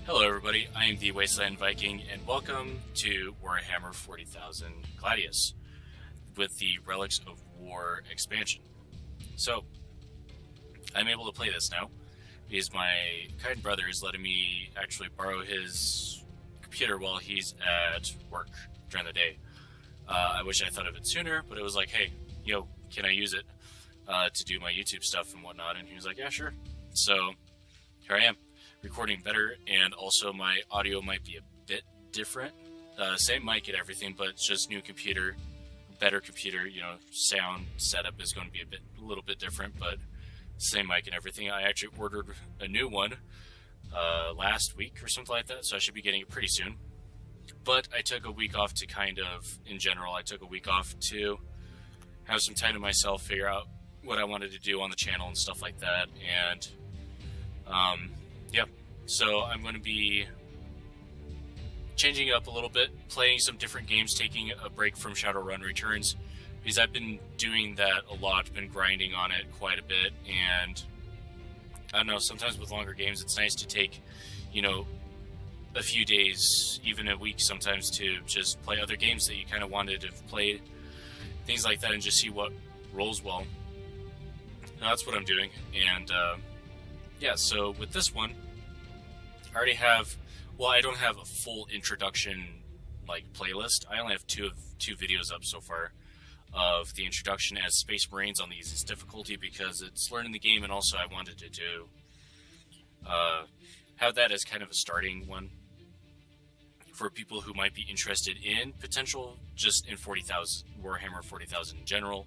Hello everybody, I am the Wasteland Viking, and welcome to Warhammer 40,000 Gladius with the Relics of War expansion. So, I'm able to play this now because my kind brother is letting me actually borrow his computer while he's at work during the day. I wish I thought of it sooner, but it was like, hey, yo, can I use it to do my YouTube stuff and whatnot? And he was like, yeah, sure. So, here I am. Recording better, and also my audio might be a bit different. Same mic and everything, but it's just new computer, better computer. You know, sound setup is going to be a little bit different, but same mic and everything. I actually ordered a new one last week or something like that, so I should be getting it pretty soon. But I took a week off to in general, I took a week off to have some time to myself, figure out what I wanted to do on the channel and stuff like that, and yeah, so I'm going to be changing it up a little bit, playing some different games, taking a break from Shadowrun Returns, because I've been doing that a lot, been grinding on it quite a bit, and I don't know, sometimes with longer games it's nice to take, you know, a few days, even a week sometimes, to just play other games that you kind of wanted to have played, things like that, and just see what rolls well. Now, that's what I'm doing, and yeah, so with this one, I already have, well, I don't have a full introduction, like, playlist. I only have two videos up so far of the introduction as Space Marines on the easiest difficulty, because it's learning the game, and also I wanted to do, have that as kind of a starting one for people who might be interested in potential, just in 40,000, Warhammer 40,000 in general,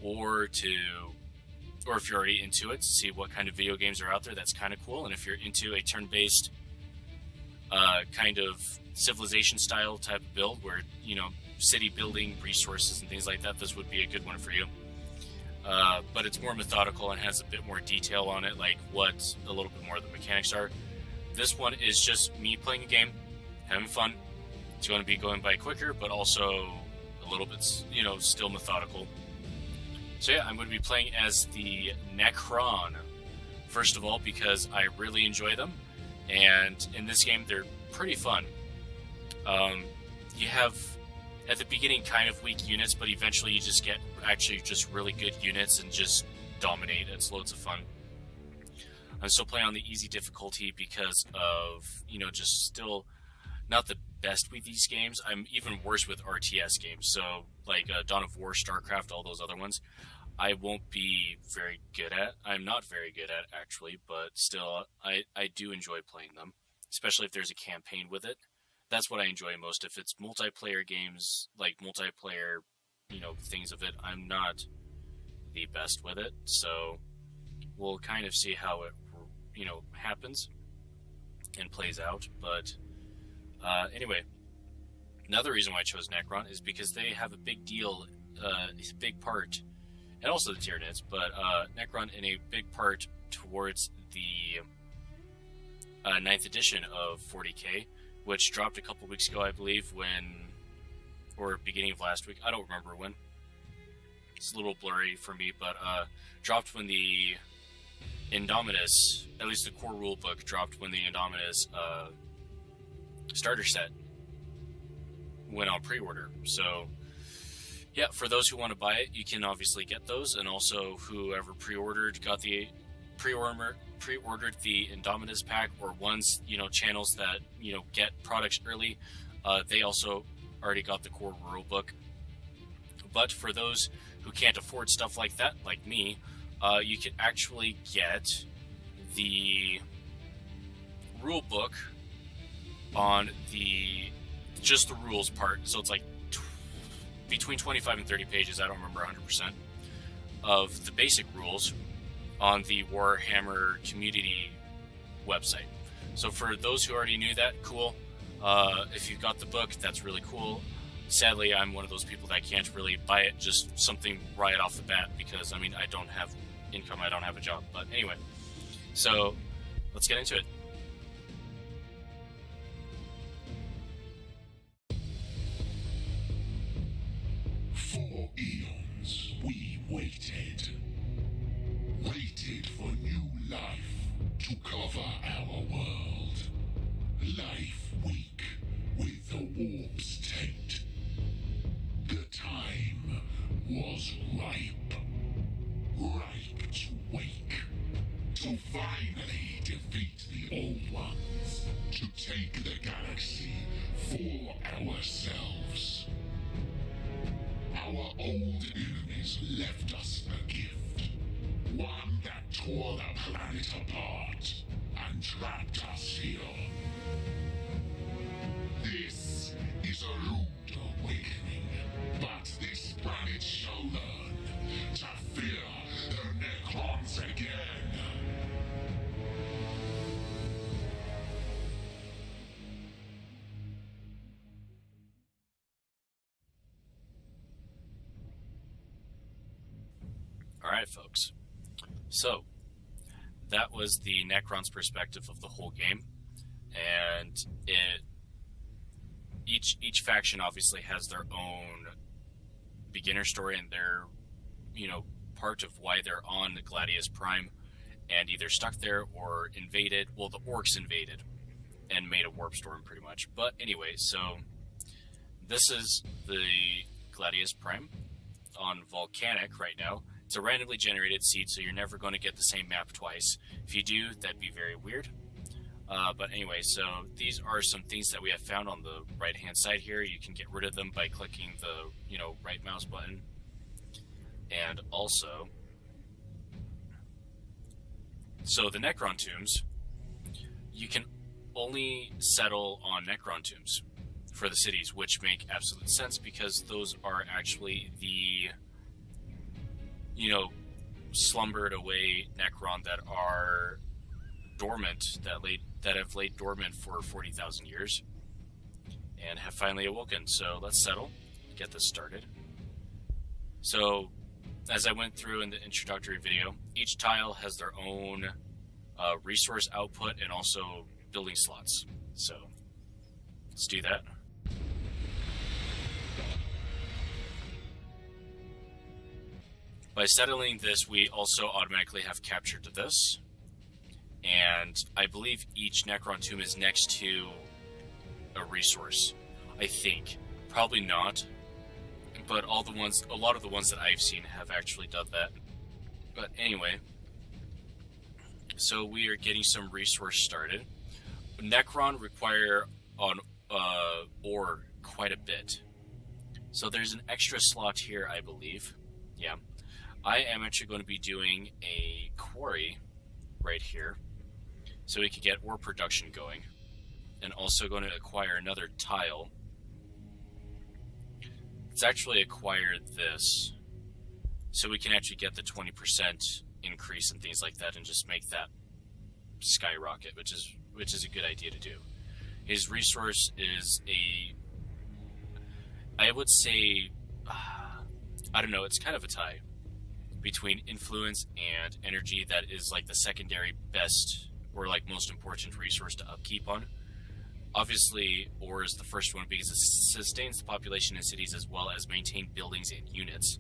or if you're already into it, to see what kind of video games are out there. That's kind of cool. And if you're into a turn-based kind of civilization style type of build, where, you know, city building, resources, and things like that, this would be a good one for you. But it's more methodical and has a bit more detail on it, like what a little bit more of the mechanics are. This one is just me playing a game, having fun. It's going to be going by quicker, but also a little bit, you know, still methodical. So yeah, I'm going to be playing as the Necron, first of all, because I really enjoy them, and in this game they're pretty fun. You have, at the beginning, kind of weak units, but eventually you just get actually just really good units and just dominate. It's loads of fun. I'm still playing on the easy difficulty because of, you know, just still not the best with these games. I'm even worse with RTS games, so like Dawn of War, StarCraft, all those other ones, I won't be very good at. I'm not very good at, actually, but still, I do enjoy playing them, especially if there's a campaign with it. That's what I enjoy most. If it's multiplayer games, like multiplayer, you know, things of it, I'm not the best with it, so we'll kind of see how it, you know, happens and plays out, but anyway, another reason why I chose Necron is because they have a big deal, a big part, and also the Tyranids, but Necron in a big part towards the 9th edition of 40k, which dropped a couple weeks ago, I believe, or beginning of last week, I don't remember when. It's a little blurry for me, but dropped when the Indominus, at least the core rulebook, dropped when the Indominus starter set went on pre-order. So yeah, for those who want to buy it, you can obviously get those, and also whoever pre-ordered got the pre-ordered the Indominus pack, or ones, you know, channels that, you know, get products early, they also already got the core rulebook. But for those who can't afford stuff like that, like me, you can actually get the rulebook on just the rules part. So it's like between 25 and 30 pages, I don't remember 100%, of the basic rules on the Warhammer community website. So for those who already knew that, cool. If you got the book, that's really cool. Sadly, I'm one of those people that can't really buy it, just something right off the bat, because, I mean, I don't have income, I don't have a job. But anyway, so let's get into it. For eons, we waited for new life to cover our world. ones to take the galaxy for ourselves. Our old enemies left us a gift, one that tore the planet apart and trapped us here. This is a rude awakening, but this planet shall learn to fear the Necrons again. Alright, folks. So, that was the Necron's perspective of the whole game. And each faction obviously has their own beginner story and their, part of why they're on the Gladius Prime and either stuck there or invaded. Well, the orcs invaded and made a warp storm pretty much. But anyway, so this is the Gladius Prime on Volcanic right now. It's a randomly generated seed, so you're never going to get the same map twice. If you do, that'd be very weird. But anyway, so these are some things that we have found on the right-hand side here. You can get rid of them by clicking the, right mouse button. And also, so the Necron tombs, you can only settle on Necron tombs for the cities, which make absolute sense because those are actually the slumbered away Necron that are dormant, that have laid dormant for 40,000 years and have finally awoken. So let's settle, get this started. So as I went through in the introductory video, each tile has their own resource output and also building slots. So let's do that. By settling this, we also automatically have captured this, and I believe each Necron tomb is next to a resource. I think. Probably not, but a lot of the ones that I've seen have actually done that. But anyway, so we are getting some resource started. Necron require on ore quite a bit, so there's an extra slot here, I believe. Yeah. I am actually going to be doing a quarry right here so we can get ore production going, and also going to acquire another tile. Let's actually acquire this so we can actually get the 20% increase and things like that and just make that skyrocket, which is a good idea to do. His resource is I would say, I don't know, it's kind of a tie between influence and energy. That is like the secondary best or like most important resource to upkeep on. Obviously, ore is the first one because it sustains the population in cities as well as maintain buildings and units.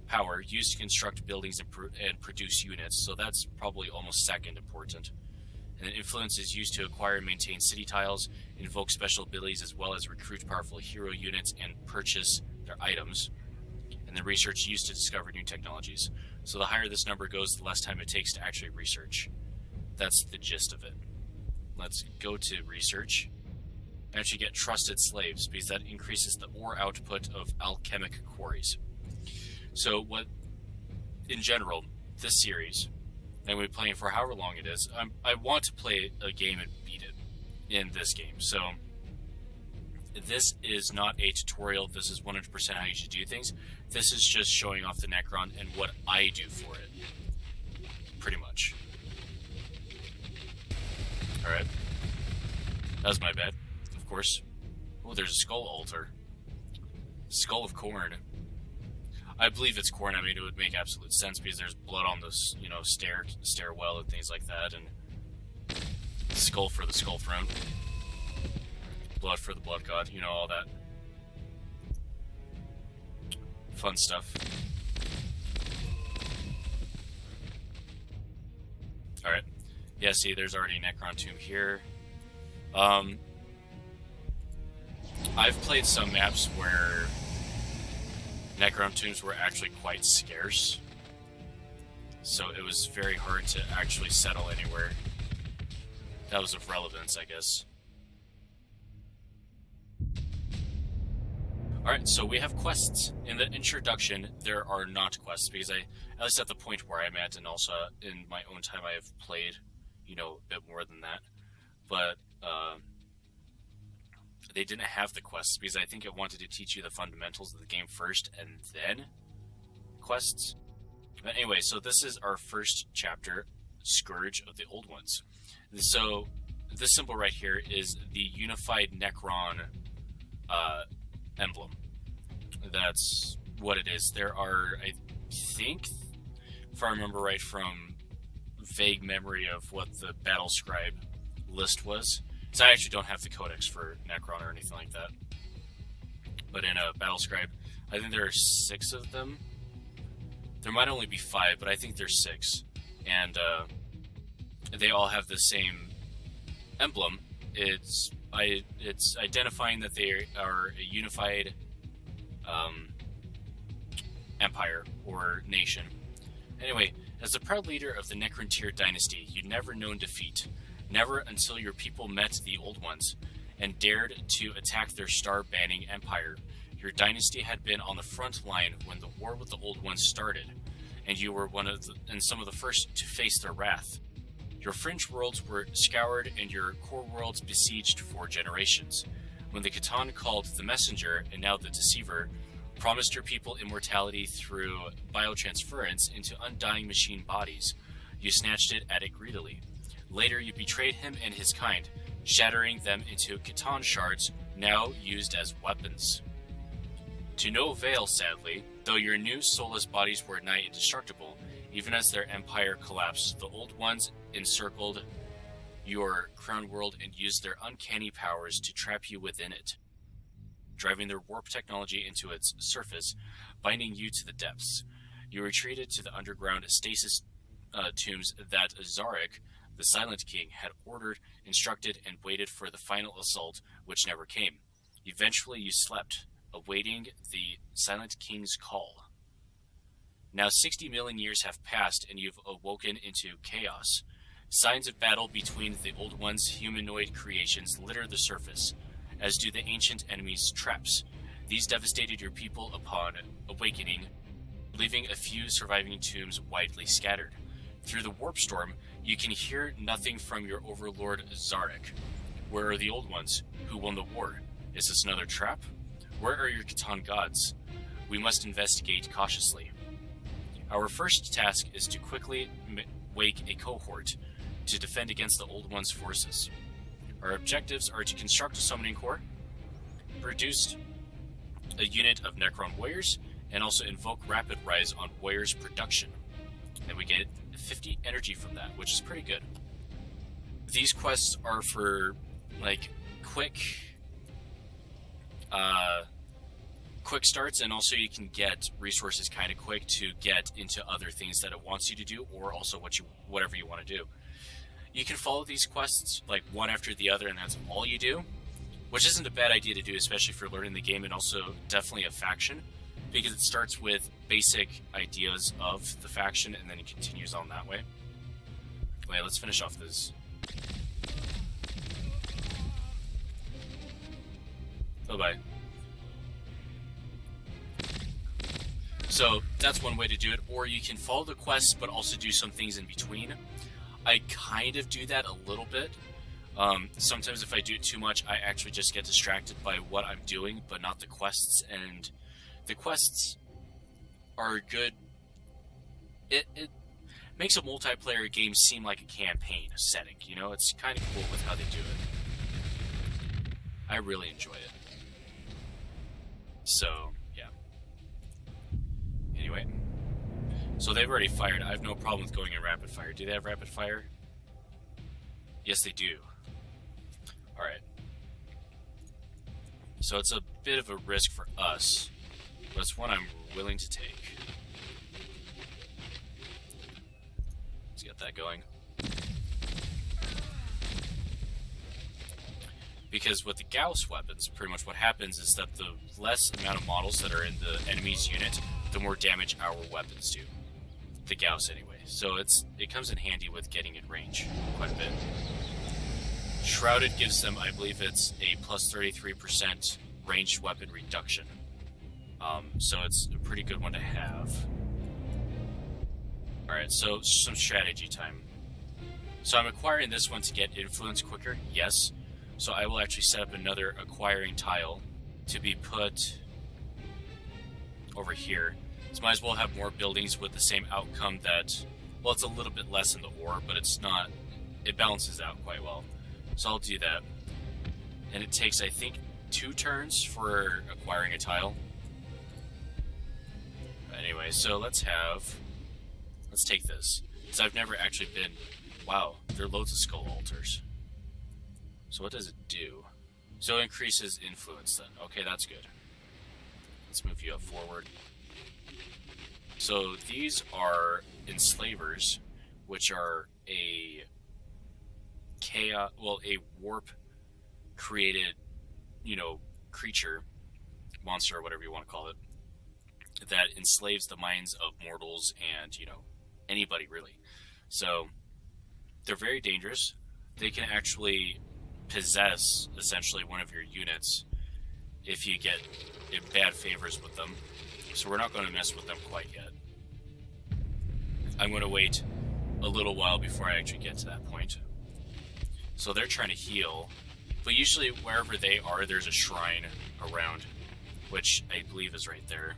Power, used to construct buildings and produce units, so that's probably almost second important. And then influence is used to acquire and maintain city tiles, invoke special abilities as well as recruit powerful hero units and purchase their items. And then research used to discover new technologies. So the higher this number goes, the less time it takes to actually research. That's the gist of it. Let's go to research. And actually get trusted slaves, because that increases the ore output of alchemic quarries. So what, in general, this series, and we've been playing for however long it is, I want to play a game and beat it in this game. So this is not a tutorial. This is 100% how you should do things. This is just showing off the Necron and what I do for it. Pretty much. Alright. That was my bad, of course. Oh, there's a skull altar. Skull of corn. I believe it's corn. I mean, it would make absolute sense because there's blood on this, stairwell and things like that. And skull for the skull throne. Blood for the blood god. All that. Fun stuff. Alright. Yeah, see, there's already a Necron tomb here. I've played some maps where Necron tombs were actually quite scarce. So it was very hard to actually settle anywhere. that was of relevance, I guess. Alright, so we have quests. In the introduction, there are not quests, because at least at the point where I'm at, and also in my own time I have played, you know, a bit more than that. But, they didn't have the quests, because I think it wanted to teach you the fundamentals of the game first, and then quests. But anyway, so this is our first chapter, Scourge of the Old Ones. So, this symbol right here is the unified Necron emblem. That's what it is. There are, I think, if I remember right from vague memory of what the Battle Scribe list was, because I actually don't have the codex for Necron or anything like that. But in a Battle Scribe, I think there are 6 of them. There might only be 5, but I think there's 6. And they all have the same emblem. It's identifying that they are a unified empire or nation. Anyway, as the proud leader of the Necron Dynasty, you'd never known defeat. Never until your people met the Old Ones and dared to attack their star-banning empire. Your dynasty had been on the front line when the war with the Old Ones started, and you were some of the first to face their wrath. Your fringe worlds were scoured and your core worlds besieged for generations. When the Catan called the Messenger, and now the Deceiver, promised your people immortality through biotransference into undying machine bodies, you snatched it at it greedily. Later, you betrayed him and his kind, shattering them into Catan shards, now used as weapons. To no avail, sadly, though your new soulless bodies were nigh indestructible, even as their empire collapsed, the Old Ones encircled your crown world and used their uncanny powers to trap you within it, driving their warp technology into its surface, binding you to the depths. You retreated to the underground stasis tombs that Zarek, the Silent King, had ordered, instructed, and waited for the final assault, which never came. Eventually you slept, awaiting the Silent King's call. Now 60 million years have passed, and you've awoken into chaos. Signs of battle between the Old Ones' humanoid creations litter the surface, as do the ancient enemies' traps. These devastated your people upon awakening, leaving a few surviving tombs widely scattered. Through the warp storm, you can hear nothing from your overlord Zarek. Where are the Old Ones? Who won the war? Is this another trap? Where are your Catan gods? We must investigate cautiously. Our first task is to quickly wake a cohort to defend against the Old Ones' forces. Our objectives are to construct a summoning core, produce a unit of Necron warriors, and also invoke Rapid Rise on warriors' production. And we get 50 energy from that, which is pretty good. These quests are for, like, quick starts, and also you can get resources kind of quick to get into other things that it wants you to do, or also whatever you want to do. You can follow these quests like one after the other, and that's all you do, which isn't a bad idea to do, especially if you're learning the game, and also definitely a faction, because it starts with basic ideas of the faction and then it continues on that way. Wait, let's finish off this. Bye-bye. So that's one way to do it, or you can follow the quests but also do some things in between. I kind of do that a little bit. Sometimes if I do it too much, I actually just get distracted by what I'm doing, but not the quests, and the quests are good. It makes a multiplayer game seem like a campaign setting, you know? It's kind of cool with how they do it. I really enjoy it. So, yeah. Anyway. So they've already fired. I have no problem with going in rapid fire. Do they have rapid fire? Yes, they do. Alright. So it's a bit of a risk for us, but it's one I'm willing to take. Let's get that going. Because with the Gauss weapons, pretty much what happens is that the less amount of models that are in the enemy's unit, the more damage our weapons do. The Gauss anyway. So it comes in handy with getting in range quite a bit. Shrouded gives them, I believe it's a plus 33% ranged weapon reduction. So it's a pretty good one to have. Alright, so some strategy time. So I'm acquiring this one to get influence quicker, yes. So I will actually set up another acquiring tile to be put over here. So might as well have more buildings with the same outcome that, well, it's a little bit less in the ore, but it's not, it balances out quite well. So I'll do that. And it takes, I think, 2 turns for acquiring a tile. Anyway, so let's take this. Because I've never actually been, wow, there are loads of skull altars. So what does it do? So it increases influence then. Okay, that's good. Let's move you up forward. So these are enslavers, which are a chaos, well, a warp created, you know, creature, monster, or whatever you want to call it, that enslaves the minds of mortals and, you know, anybody really. So they're very dangerous. They can actually possess essentially one of your units if you get in bad favors with them. So we're not going to mess with them quite yet. I'm going to wait a little while before I actually get to that point. So they're trying to heal, but usually wherever they are, there's a shrine around, which I believe is right there.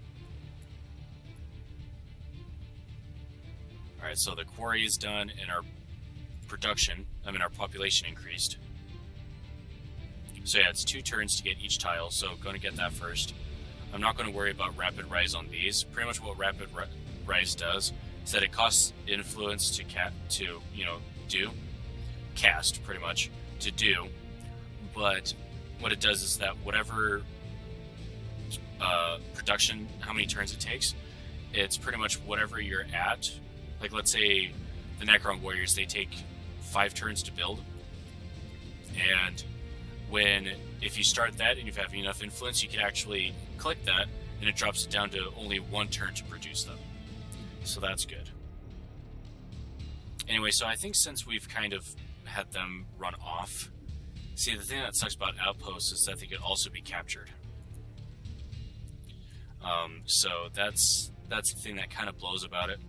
Alright, so the quarry is done and our production, our population increased. So yeah, it's 2 turns to get each tile, so going to get that first. I'm not going to worry about Rapid Rise on these. Pretty much what Rapid Rise does is that it costs influence to cast, pretty much, to do. But what it does is that whatever production, how many turns it takes, it's pretty much whatever you're at. Like, let's say the Necron Warriors, they take 5 turns to build. And if you start that and you have enough influence, you can actually click that, and it drops it down to only 1 turn to produce them. So that's good. Anyway, so I think since we've kind of had them run off, see, the thing that sucks about outposts is that they could also be captured. So that's the thing that kind of blows about it.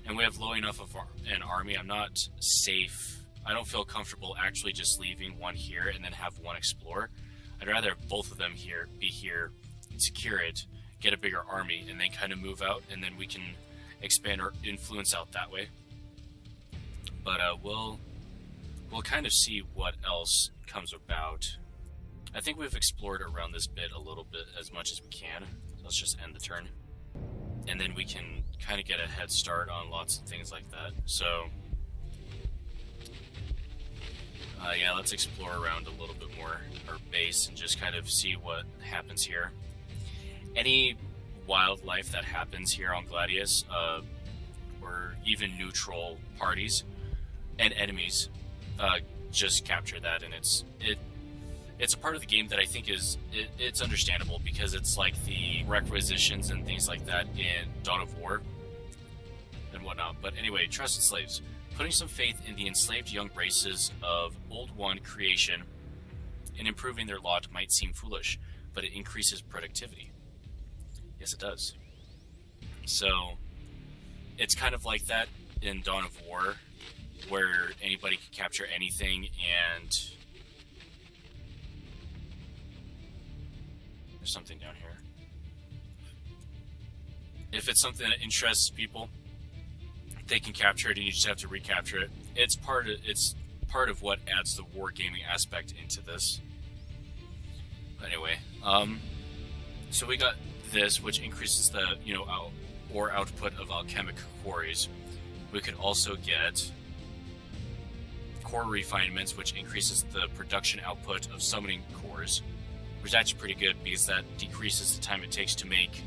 And we have low enough of an army. I'm not safe. I don't feel comfortable actually just leaving one here and then have one explore. I'd rather have both of them here, be here, secure it, get a bigger army, and then kind of move out, and then we can expand our influence out that way. But we'll kind of see what else comes about. I think we've explored around this bit a little bit as much as we can. Let's just end the turn. And then we can kind of get a head start on lots of things like that. So yeah, let's explore around a little bit more our base and just kind of see what happens here. Any wildlife that happens here on Gladius, or even neutral parties and enemies, just capture that, and it's a part of the game that I think it's understandable, because it's like the requisitions and things like that in Dawn of War and whatnot. But anyway, trusted slaves. Putting some faith in the enslaved young races of Old One creation and improving their lot might seem foolish, but it increases productivity. Yes, it does. So it's kind of like that in Dawn of War, where anybody can capture anything, and there's something down here. If it's something that interests people, they can capture it, and you just have to recapture it. It's part of what adds the wargaming aspect into this. Anyway, so we got this, which increases the ore output of alchemic quarries. We could also get core refinements, which increases the production output of summoning cores, which is actually pretty good because that decreases the time it takes to make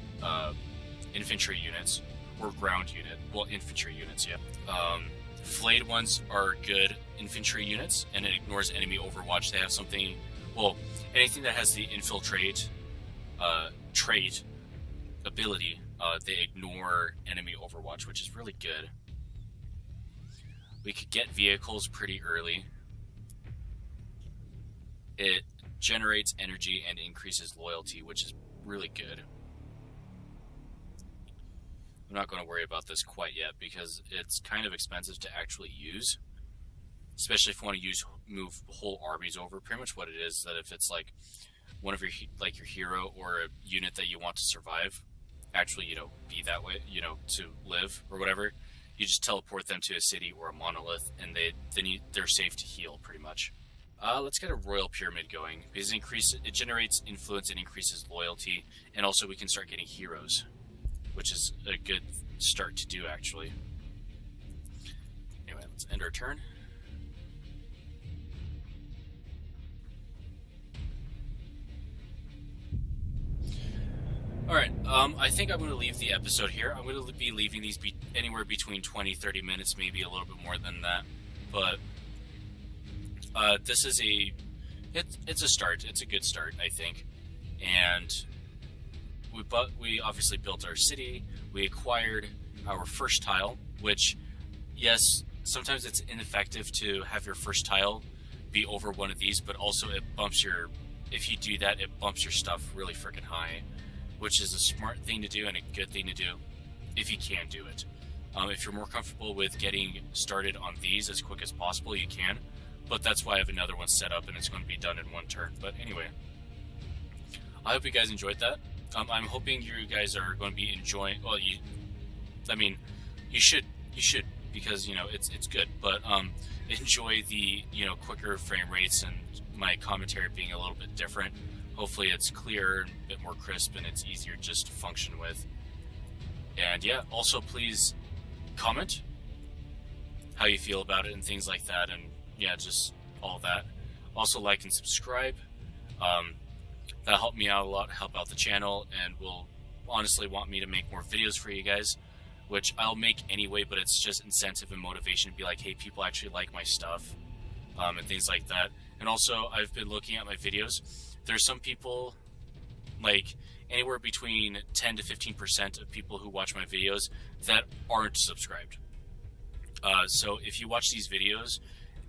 infantry units or ground unit. Well, infantry units, yeah. Flayed ones are good infantry units, and it ignores enemy overwatch. They have something, well, anything that has the infiltrate trait ability, they ignore enemy overwatch, which is really good. We could get vehicles pretty early. It generates energy and increases loyalty, which is really good. I'm not going to worry about this quite yet because it's kind of expensive to actually use, especially if you want to move whole armies over. Pretty much what it is, that if it's like one of your your hero or a unit that you want to survive, actually be that way, to live or whatever, you just teleport them to a city or a monolith, and they're safe to heal pretty much. Let's get a royal pyramid going because it generates influence and increases loyalty, and also we can start getting heroes, which is a good start to do actually. Anyway, let's end our turn. Alright, I think I'm going to leave the episode here. I'm going to be leaving these anywhere between 20-30 minutes, maybe a little bit more than that. But this is it's a start. It's a good start, I think. And we obviously built our city. We acquired our first tile, which, yes, sometimes it's ineffective to have your first tile be over one of these, but also if you do that, it bumps your stuff really freaking high, which is a smart thing to do and a good thing to do if you can do it. If you're more comfortable with getting started on these as quick as possible, you can, but that's why I have another one set up and it's going to be done in one turn. But anyway, I hope you guys enjoyed that. I'm hoping you guys are going to be enjoying, well, you should because, it's good, but enjoy the, quicker frame rates and my commentary being a little bit different. Hopefully it's clearer and a bit more crisp and it's easier just to function with. And yeah, also please comment how you feel about it and things like that, and yeah, just all that. Also like and subscribe. That'll help me out a lot, help out the channel, and will honestly want me to make more videos for you guys, which I'll make anyway, but it's just incentive and motivation to be like, hey, people actually like my stuff, and things like that. And also, I've been looking at my videos. There's some people, like anywhere between 10 to 15% of people who watch my videos that aren't subscribed. So if you watch these videos,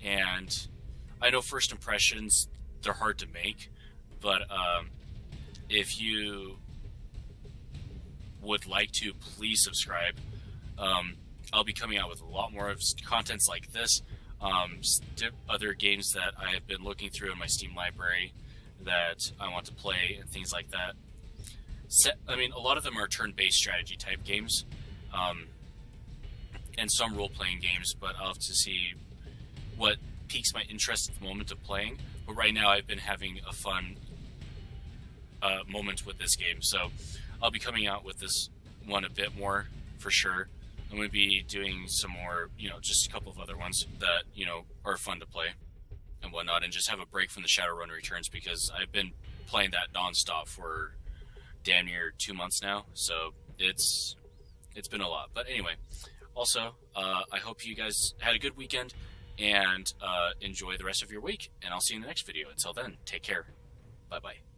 and I know first impressions, they're hard to make, but if you would like to, please subscribe. I'll be coming out with a lot more of contents like this, other games that I have been looking through in my Steam library that I want to play and things like that. A lot of them are turn-based strategy type games, and some role-playing games, but I'll have to see what piques my interest at the moment of playing. But right now I've been having a fun moment with this game, so I'll be coming out with this one a bit more for sure. I'm going to be doing some more, just a couple of other ones that, are fun to play and whatnot, and just have a break from the Shadowrun Returns because I've been playing that non-stop for damn near 2 months now, so it's been a lot. But anyway, also, I hope you guys had a good weekend, and enjoy the rest of your week, and I'll see you in the next video. Until then, take care. Bye-bye.